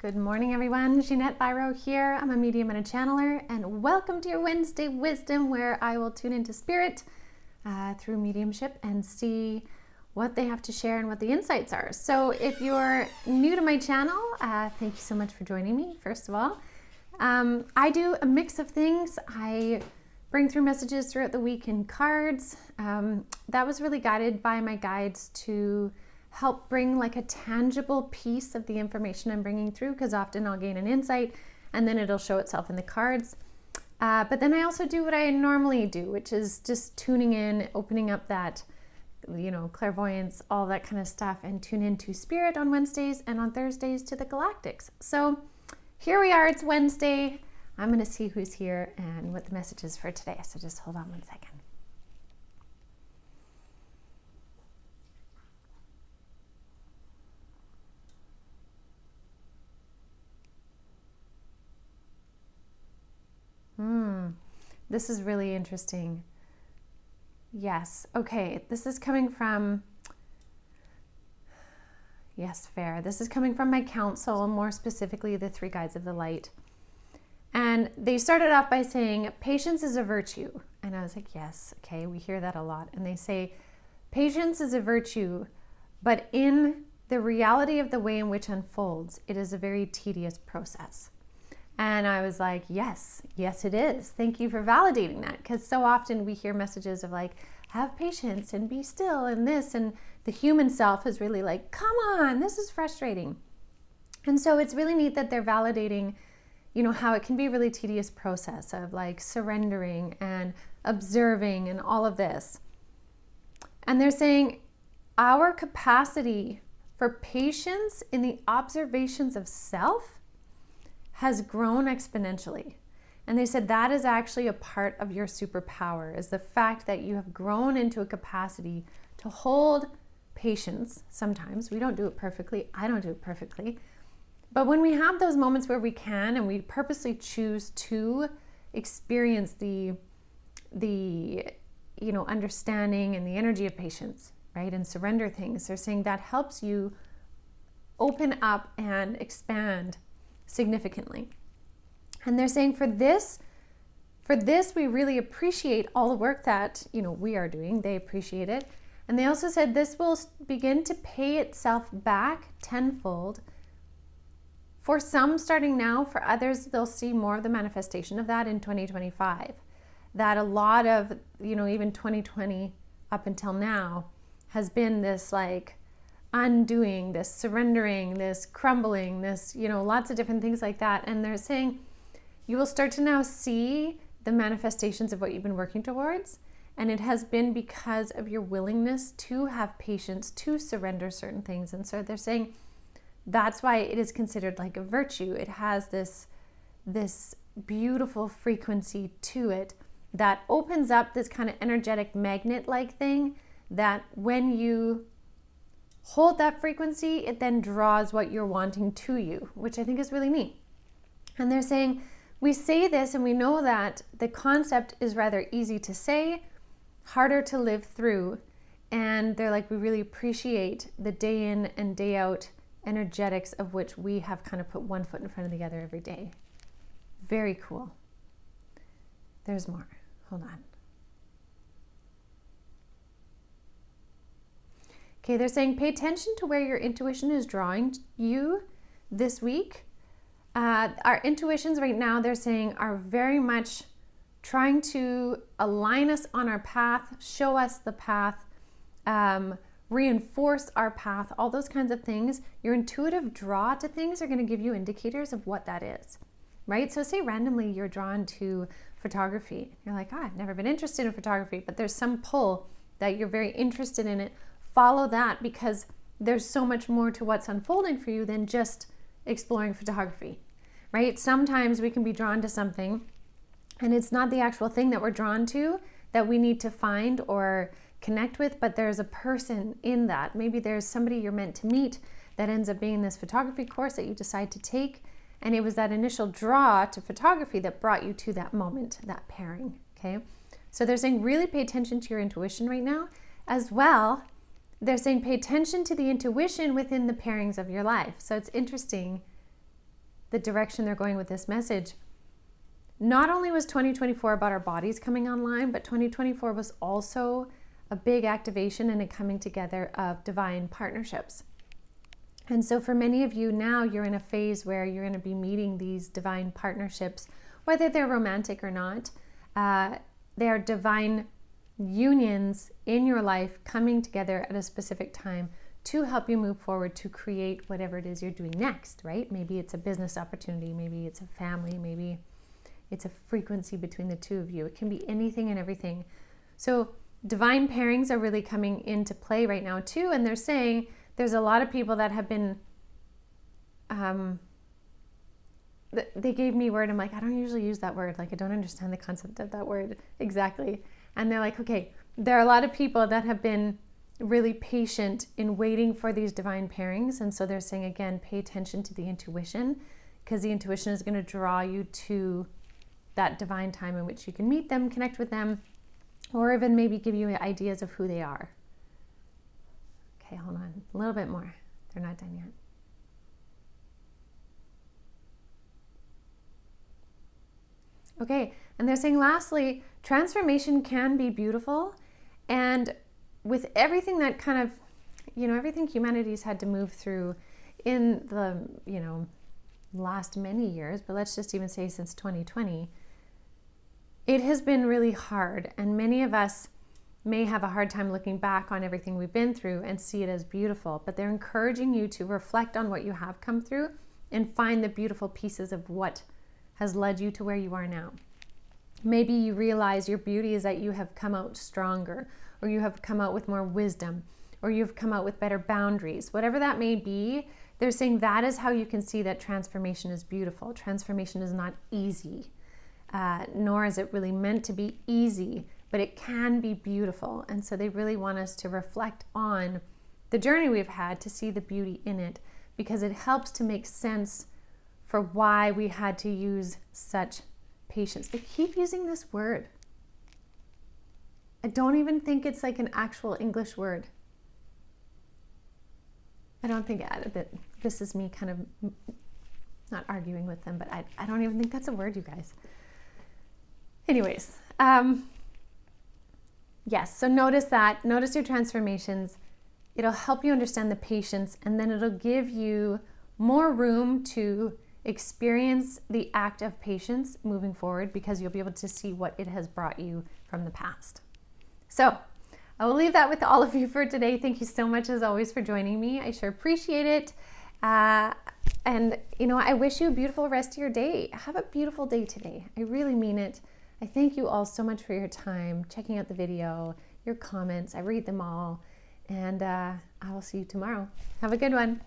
Good morning, everyone. Jeanette Biro here. I'm a medium and a channeler, and welcome to your Wednesday Wisdom, where I will tune into spirit through mediumship and see what they have to share and what the insights are. So if you're new to my channel, thank you so much for joining me, first of all. I do a mix of things. I bring through messages throughout the week in cards. That was really guided by my guides to help bring like a tangible piece of the information I'm bringing through, because often I'll gain an insight and then it'll show itself in the cards. But then I also do what I normally do, which is just tuning in, opening up that, clairvoyance, all that kind of stuff, and tune into spirit on Wednesdays and on Thursdays to the galactics. So here we are, it's Wednesday. I'm going to see who's here and what the message is for today. So just hold on one second. This is really interesting. Yes. Okay. This is coming from, yes, fair. This is coming from my council, more specifically the three guides of the light. And they started off by saying, patience is a virtue. And I was like, yes, okay, we hear that a lot. And they say, patience is a virtue, but in the reality of the way in which unfolds, it is a very tedious process. And I was like, yes, it is. Thank you for validating that. Because so often we hear messages of like, have patience and be still and this. And the human self is really like, come on, this is frustrating. And so it's really neat that they're validating, how it can be a really tedious process of like surrendering and observing and all of this. And they're saying our capacity for patience in the observations of self has grown exponentially. And they said that is actually a part of your superpower, is the fact that you have grown into a capacity to hold patience. Sometimes we don't do it perfectly. I don't do it perfectly. But when we have those moments where we can and we purposely choose to experience the understanding and the energy of patience, right? And surrender things. They're saying that helps you open up and expand significantly. And they're saying for this we really appreciate all the work that we are doing. They appreciate it. And they also said this will begin to pay itself back tenfold. For some starting now, for others they'll see more of the manifestation of that in 2025. That a lot of even 2020 up until now has been this like undoing, this surrendering, this crumbling, this, lots of different things like that. And they're saying you will start to now see the manifestations of what you've been working towards. And it has been because of your willingness to have patience, to surrender certain things. And so they're saying that's why it is considered like a virtue. It has this beautiful frequency to it that opens up this kind of energetic magnet-like thing that when you hold that frequency, it then draws what you're wanting to you, which I think is really neat. And they're saying, we say this and we know that the concept is rather easy to say, harder to live through. And they're like, we really appreciate the day in and day out energetics of which we have kind of put one foot in front of the other every day. Very cool. There's more. Hold on. Okay, they're saying pay attention to where your intuition is drawing you this week. Our intuitions right now, they're saying, are very much trying to align us on our path, show us the path, reinforce our path, all those kinds of things. Your intuitive draw to things are going to give you indicators of what that is, right? So say randomly you're drawn to photography. You're like, I've never been interested in photography, but there's some pull that you're very interested in it. Follow that, because there's so much more to what's unfolding for you than just exploring photography, right? Sometimes we can be drawn to something and it's not the actual thing that we're drawn to that we need to find or connect with, but there's a person in that. Maybe there's somebody you're meant to meet that ends up being this photography course that you decide to take. And it was that initial draw to photography that brought you to that moment, that pairing, okay? So they're saying really pay attention to your intuition right now. As well, they're saying pay attention to the intuition within the pairings of your life. So it's interesting the direction they're going with this message, not only was 2024 about our bodies coming online, but 2024 was also a big activation and a coming together of divine partnerships. And so for many of you now, you're in a phase where you're going to be meeting these divine partnerships, whether they're romantic or not. They are divine unions in your life coming together at a specific time to help you move forward to create whatever it is you're doing next, right? Maybe it's a business opportunity, maybe it's a family, maybe it's a frequency between the two of you. It can be anything and everything. So divine pairings are really coming into play right now too, and they're saying there's a lot of people that have been, they gave me a word, I'm like, I don't usually use that word, like I don't understand the concept of that word exactly. And they're like, okay, there are a lot of people that have been really patient in waiting for these divine pairings. And so they're saying, again, pay attention to the intuition, because the intuition is going to draw you to that divine time in which you can meet them, connect with them, or even maybe give you ideas of who they are. Okay, hold on. A little bit more. They're not done yet. Okay, and they're saying lastly, transformation can be beautiful, and with everything that kind of, everything humanity's had to move through in the, last many years, but let's just even say since 2020, it has been really hard, and many of us may have a hard time looking back on everything we've been through and see it as beautiful, but they're encouraging you to reflect on what you have come through and find the beautiful pieces of what has led you to where you are now. Maybe you realize your beauty is that you have come out stronger, or you have come out with more wisdom, or you've come out with better boundaries. Whatever that may be, they're saying that is how you can see that transformation is beautiful. Transformation is not easy, nor is it really meant to be easy, but it can be beautiful. And so they really want us to reflect on the journey we've had to see the beauty in it, because it helps to make sense for why we had to use such patience. They keep using this word. I don't even think it's like an actual English word. I don't think that this is me kind of not arguing with them, but I don't even think that's a word, you guys. Anyways, yes, so notice your transformations. It'll help you understand the patience, and then it'll give you more room to experience the act of patience moving forward, because you'll be able to see what it has brought you from the past. So I will leave that with all of you for today. Thank you so much, as always, for joining me. I sure appreciate it. And I wish you a beautiful rest of your day. Have a beautiful day today. I really mean it. I thank you all so much for your time, checking out the video, your comments. I read them all. And I will see you tomorrow. Have a good one.